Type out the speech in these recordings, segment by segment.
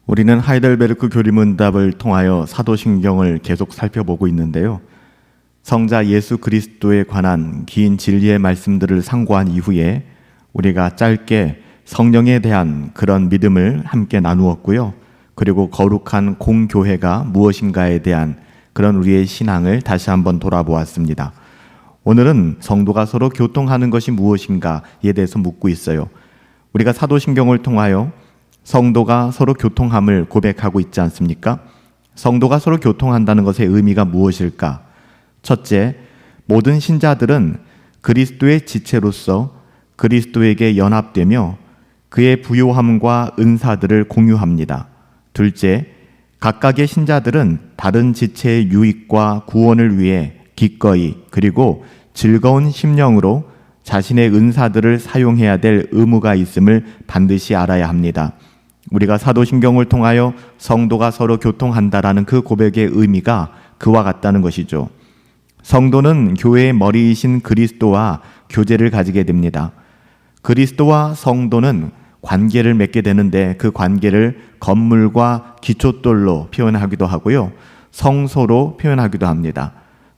우리는 하이델베르크 교리문답을 통하여 사도신경을 계속 살펴보고 있는데요. 성자 예수 그리스도에 관한 긴 진리의 말씀들을 상고한 이후에 우리가 짧게 성령에 대한 그런 믿음을 함께 나누었고요. 그리고 거룩한 공교회가 무엇인가에 대한 그런 우리의 신앙을 다시 한번 돌아보았습니다. 오늘은 성도가 서로 교통하는 것이 무엇인가에 대해서 묻고 있어요. 우리가 사도신경을 통하여 성도가 서로 교통함을 고백하고 있지 않습니까? 성도가 서로 교통한다는 것의 의미가 무엇일까? 첫째, 모든 신자들은 그리스도의 지체로서 그리스도에게 연합되며 그의 부요함과 은사들을 공유합니다. 둘째, 각각의 신자들은 다른 지체의 유익과 구원을 위해 기꺼이 그리고 즐거운 심령으로 자신의 은사들을 사용해야 될 의무가 있음을 반드시 알아야 합니다. 우리가 사도신경을 통하여 성도가 서로 교통한다라는 그 고백의 의미가 그와 같다는 것이죠. 성도는 교회의 머리이신 그리스도와 교제를 가지게 됩니다. 그리스도와 성도는 관계를 맺게 되는데 그 관계를 건물과 기초돌로 표현하기도 하고요. 성소로 표현하기도 합니다.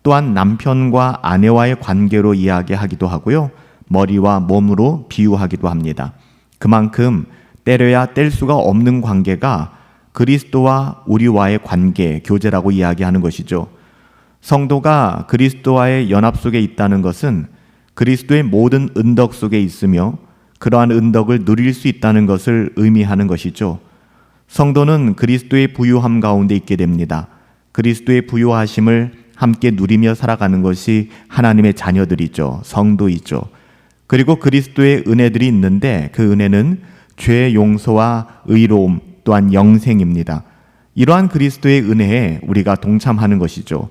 또한 남편과 아내와의 관계로 이야기하기도 하고요. 머리와 몸으로 비유하기도 합니다. 그만큼 때려야 뗄 수가 없는 관계가 그리스도와 우리와의 관계, 교제라고 이야기하는 것이죠. 성도가 그리스도와의 연합 속에 있다는 것은 그리스도의 모든 은덕 속에 있으며 그러한 은덕을 누릴 수 있다는 것을 의미하는 것이죠. 성도는 그리스도의 부유함 가운데 있게 됩니다. 그리스도의 부유하심을 함께 누리며 살아가는 것이 하나님의 자녀들이죠. 성도이죠. 그리고 그리스도의 은혜들이 있는데 그 은혜는 죄의 용서와 의로움 또한 영생입니다. 이러한 그리스도의 은혜에 우리가 동참하는 것이죠.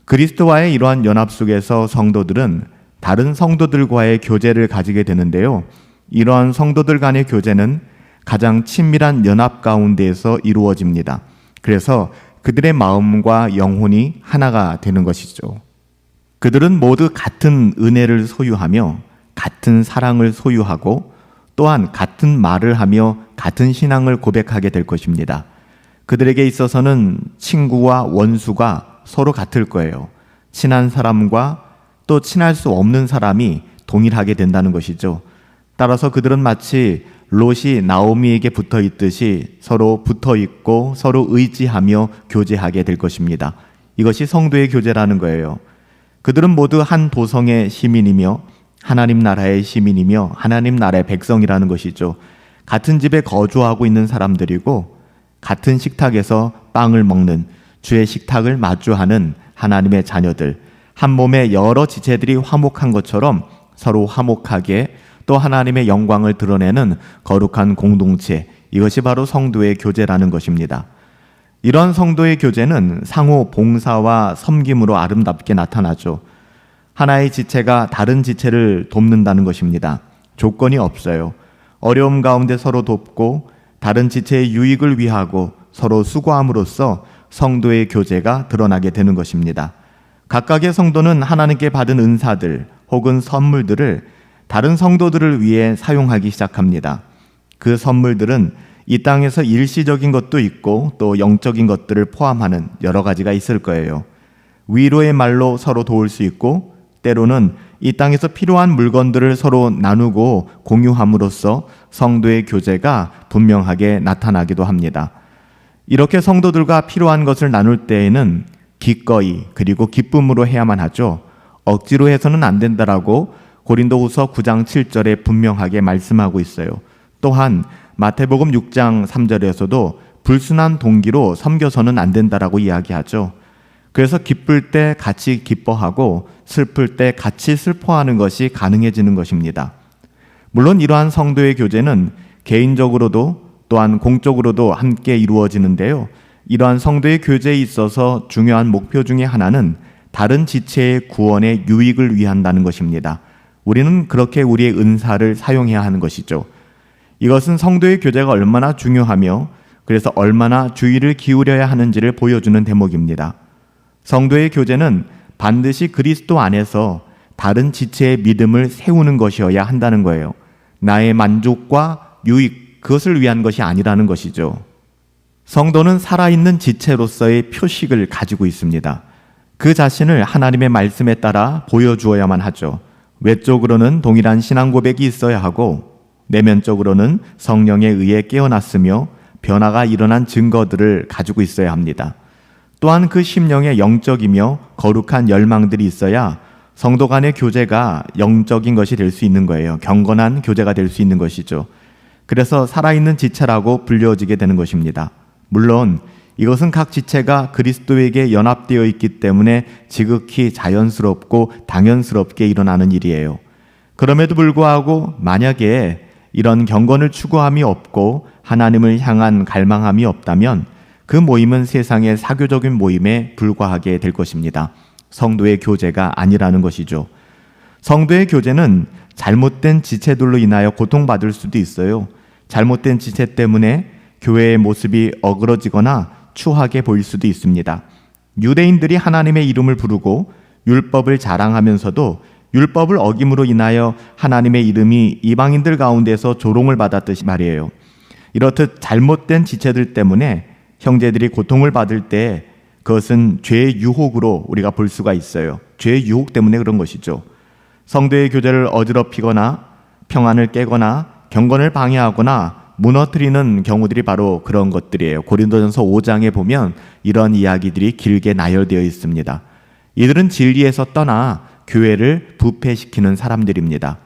그리스도와의 이러한 연합 속에서 성도들은 다른 성도들과의 교제를 가지게 되는데요. 이러한 성도들 간의 교제는 가장 친밀한 연합 가운데에서 이루어집니다. 그래서 그들의 마음과 영혼이 하나가 되는 것이죠. 그들은 모두 같은 은혜를 소유하며 같은 사랑을 소유하고 또한 같은 말을 하며 같은 신앙을 고백하게 될 것입니다. 그들에게 있어서는 친구와 원수가 서로 같을 거예요. 친한 사람과 또 친할 수 없는 사람이 동일하게 된다는 것이죠. 따라서 그들은 마치 롯이 나오미에게 붙어 있듯이 서로 붙어 있고 서로 의지하며 교제하게 될 것입니다. 이것이 성도의 교제라는 거예요. 그들은 모두 한 도성의 시민이며 하나님 나라의 시민이며 하나님 나라의 백성이라는 것이죠. 같은 집에 거주하고 있는 사람들이고 같은 식탁에서 빵을 먹는 주의 식탁을 마주하는 하나님의 자녀들, 한 몸의 여러 지체들이 화목한 것처럼 서로 화목하게 또 하나님의 영광을 드러내는 거룩한 공동체, 이것이 바로 성도의 교제라는 것입니다. 이런 성도의 교제는 상호 봉사와 섬김으로 아름답게 나타나죠. 하나의 지체가 다른 지체를 돕는다는 것입니다. 조건이 없어요. 어려움 가운데 서로 돕고 다른 지체의 유익을 위하고 서로 수고함으로써 성도의 교제가 드러나게 되는 것입니다. 각각의 성도는 하나님께 받은 은사들 혹은 선물들을 다른 성도들을 위해 사용하기 시작합니다. 그 선물들은 이 땅에서 일시적인 것도 있고 또 영적인 것들을 포함하는 여러 가지가 있을 거예요. 위로의 말로 서로 도울 수 있고 때로는 이 땅에서 필요한 물건들을 서로 나누고 공유함으로써 성도의 교제가 분명하게 나타나기도 합니다. 이렇게 성도들과 필요한 것을 나눌 때에는 기꺼이 그리고 기쁨으로 해야만 하죠. 억지로 해서는 안 된다라고 고린도후서 9장 7절에 분명하게 말씀하고 있어요. 또한 마태복음 6장 3절에서도 불순한 동기로 섬겨서는 안 된다라고 이야기하죠. 그래서 기쁠 때 같이 기뻐하고 슬플 때 같이 슬퍼하는 것이 가능해지는 것입니다. 물론 이러한 성도의 교제는 개인적으로도 또한 공적으로도 함께 이루어지는데요. 이러한 성도의 교제에 있어서 중요한 목표 중에 하나는 다른 지체의 구원의 유익을 위한다는 것입니다. 우리는 그렇게 우리의 은사를 사용해야 하는 것이죠. 이것은 성도의 교제가 얼마나 중요하며 그래서 얼마나 주의를 기울여야 하는지를 보여주는 대목입니다. 성도의 교제는 반드시 그리스도 안에서 다른 지체의 믿음을 세우는 것이어야 한다는 거예요. 나의 만족과 유익, 그것을 위한 것이 아니라는 것이죠. 성도는 살아있는 지체로서의 표식을 가지고 있습니다. 그 자신을 하나님의 말씀에 따라 보여주어야만 하죠. 외적으로는 동일한 신앙 고백이 있어야 하고 내면적으로는 성령에 의해 깨어났으며 변화가 일어난 증거들을 가지고 있어야 합니다. 또한 그 심령에 영적이며 거룩한 열망들이 있어야 성도 간의 교제가 영적인 것이 될 수 있는 거예요. 경건한 교제가 될 수 있는 것이죠. 그래서 살아있는 지체라고 불려지게 되는 것입니다. 물론 이것은 각 지체가 그리스도에게 연합되어 있기 때문에 지극히 자연스럽고 당연스럽게 일어나는 일이에요. 그럼에도 불구하고 만약에 이런 경건을 추구함이 없고 하나님을 향한 갈망함이 없다면 그 모임은 세상의 사교적인 모임에 불과하게 될 것입니다. 성도의 교제가 아니라는 것이죠. 성도의 교제는 잘못된 지체들로 인하여 고통받을 수도 있어요. 잘못된 지체 때문에 교회의 모습이 어그러지거나 추하게 보일 수도 있습니다. 유대인들이 하나님의 이름을 부르고 율법을 자랑하면서도 율법을 어김으로 인하여 하나님의 이름이 이방인들 가운데서 조롱을 받았듯이 말이에요. 이렇듯 잘못된 지체들 때문에 형제들이 고통을 받을 때 그것은 죄의 유혹으로 우리가 볼 수가 있어요. 죄의 유혹 때문에 그런 것이죠. 성도의 교제를 어지럽히거나 평안을 깨거나 경건을 방해하거나 무너뜨리는 경우들이 바로 그런 것들이에요. 고린도전서 5장에 보면 이런 이야기들이 길게 나열되어 있습니다. 이들은 진리에서 떠나 교회를 부패시키는 사람들입니다.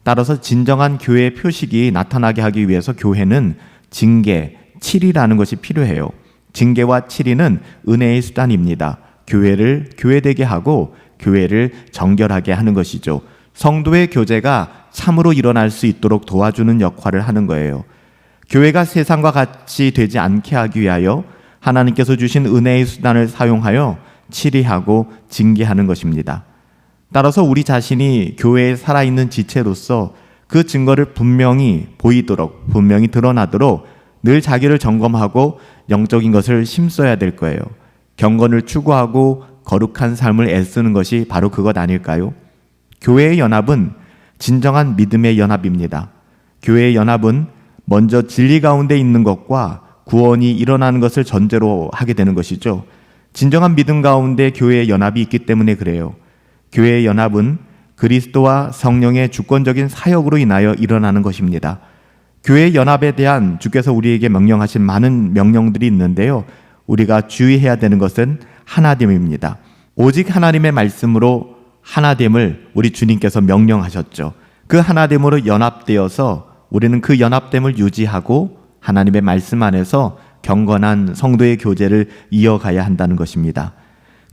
따라서 진정한 교회의 표식이 나타나게 하기 위해서 교회는 징계, 치리라는 것이 필요해요. 징계와 치리는 은혜의 수단입니다. 교회를 교회되게 하고 교회를 정결하게 하는 것이죠. 성도의 교제가 참으로 일어날 수 있도록 도와주는 역할을 하는 거예요. 교회가 세상과 같이 되지 않게 하기 위하여 하나님께서 주신 은혜의 수단을 사용하여 치리하고 징계하는 것입니다. 따라서 우리 자신이 교회에 살아있는 지체로서 그 증거를 분명히 보이도록, 분명히 드러나도록 늘 자기를 점검하고 영적인 것을 심써야 될 거예요. 경건을 추구하고 거룩한 삶을 애쓰는 것이 바로 그것 아닐까요? 교회의 연합은 진정한 믿음의 연합입니다. 교회의 연합은 먼저 진리 가운데 있는 것과 구원이 일어나는 것을 전제로 하게 되는 것이죠. 진정한 믿음 가운데 교회의 연합이 있기 때문에 그래요. 교회의 연합은 그리스도와 성령의 주권적인 사역으로 인하여 일어나는 것입니다. 교회의 연합에 대한 주께서 우리에게 명령하신 많은 명령들이 있는데요. 우리가 주의해야 되는 것은 하나됨입니다. 오직 하나님의 말씀으로 하나됨을 우리 주님께서 명령하셨죠. 그 하나됨으로 연합되어서 우리는 그 연합됨을 유지하고 하나님의 말씀 안에서 경건한 성도의 교제를 이어가야 한다는 것입니다.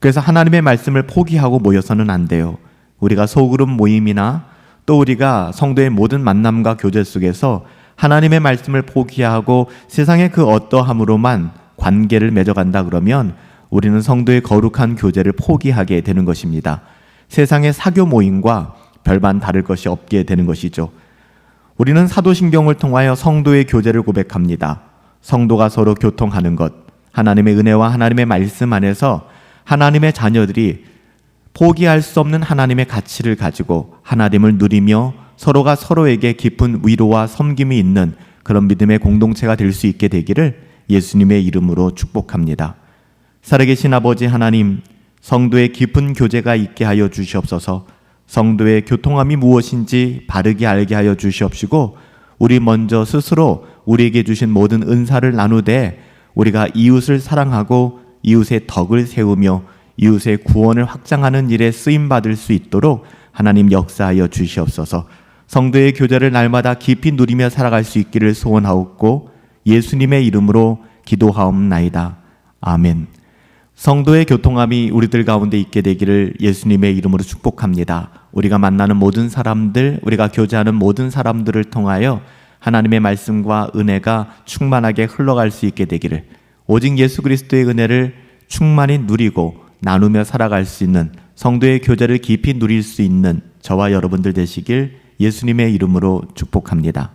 그래서 하나님의 말씀을 포기하고 모여서는 안 돼요. 우리가 소그룹 모임이나 또 우리가 성도의 모든 만남과 교제 속에서 하나님의 말씀을 포기하고 세상의 그 어떠함으로만 관계를 맺어간다 그러면 우리는 성도의 거룩한 교제를 포기하게 되는 것입니다. 세상의 사교 모임과 별반 다를 것이 없게 되는 것이죠. 우리는 사도신경을 통하여 성도의 교제를 고백합니다. 성도가 서로 교통하는 것, 하나님의 은혜와 하나님의 말씀 안에서 하나님의 자녀들이 포기할 수 없는 하나님의 가치를 가지고 하나님을 누리며 서로가 서로에게 깊은 위로와 섬김이 있는 그런 믿음의 공동체가 될 수 있게 되기를 예수님의 이름으로 축복합니다. 살아계신 아버지 하나님, 성도의 깊은 교제가 있게 하여 주시옵소서. 성도의 교통함이 무엇인지 바르게 알게 하여 주시옵시고 우리 먼저 스스로 우리에게 주신 모든 은사를 나누되 우리가 이웃을 사랑하고 이웃의 덕을 세우며 이웃의 구원을 확장하는 일에 쓰임받을 수 있도록 하나님 역사하여 주시옵소서. 성도의 교제를 날마다 깊이 누리며 살아갈 수 있기를 소원하옵고 예수님의 이름으로 기도하옵나이다. 아멘. 성도의 교통함이 우리들 가운데 있게 되기를 예수님의 이름으로 축복합니다. 우리가 만나는 모든 사람들, 우리가 교제하는 모든 사람들을 통하여 하나님의 말씀과 은혜가 충만하게 흘러갈 수 있게 되기를, 오직 예수 그리스도의 은혜를 충만히 누리고 나누며 살아갈 수 있는, 성도의 교제를 깊이 누릴 수 있는 저와 여러분들 되시길 예수님의 이름으로 축복합니다.